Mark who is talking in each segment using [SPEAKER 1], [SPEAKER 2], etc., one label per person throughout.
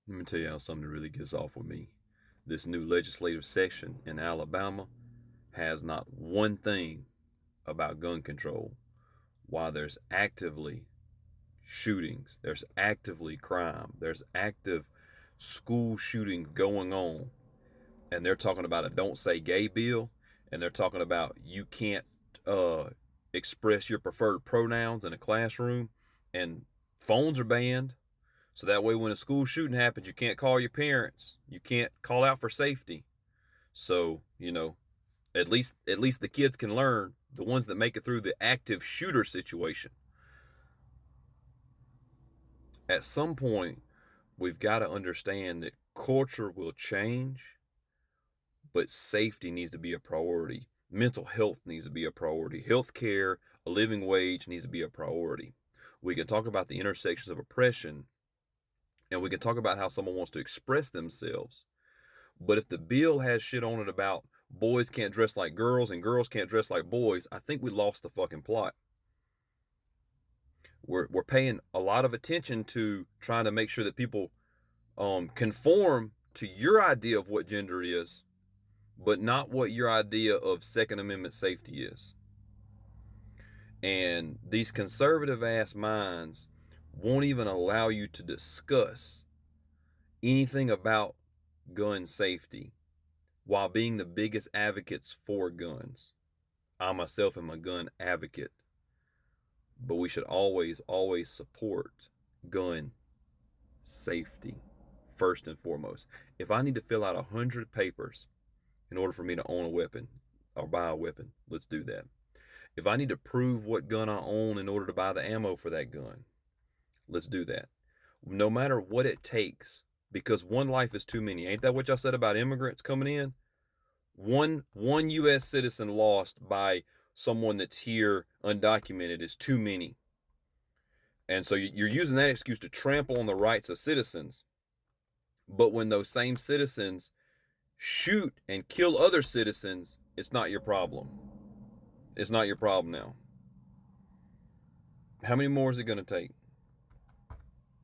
[SPEAKER 1] Let me tell you how something really gets off with me. This new legislative session in Alabama has not one thing about gun control, while there's actively shootings, there's actively crime, there's active school shooting going on, and they're talking about a don't say gay bill, and they're talking about you can't uh, express your preferred pronouns in a classroom, and phones are banned. So that way, when a school shooting happens, you can't call your parents. You can't call out for safety. So at least the kids can learn. The ones that make it through the active shooter situation. At some point, we've got to understand that culture will change, but safety needs to be a priority. Mental health needs to be a priority. Healthcare, a living wage needs to be a priority. We can talk about the intersections of oppression, and we can talk about how someone wants to express themselves. But if the bill has shit on it about boys can't dress like girls and girls can't dress like boys, I think we lost the fucking plot. We're paying a lot of attention to trying to make sure that people conform to your idea of what gender is, but not what your idea of Second Amendment safety is. And these conservative ass minds won't even allow you to discuss anything about gun safety while being the biggest advocates for guns. I myself am a gun advocate, but we should always, always support gun safety first and foremost. If I need to fill out 100 papers in order for me to own a weapon or buy a weapon, let's do that. If I need to prove what gun I own in order to buy the ammo for that gun, let's do that. No matter what it takes, because one life is too many. Ain't that what y'all said about immigrants coming in? One U.S. citizen lost by someone that's here undocumented is too many. And so you're using that excuse to trample on the rights of citizens. But when those same citizens shoot and kill other citizens, it's not your problem. It's not your problem now. How many more is it going to take?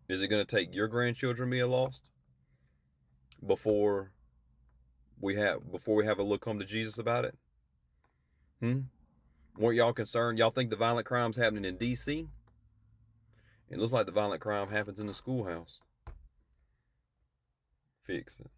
[SPEAKER 1] Is it going to take your grandchildren being lost before we have a look home to Jesus about it? Weren't y'all concerned? Y'all think the violent crime's happening in D.C.? It looks like the violent crime happens in the schoolhouse. Fix it.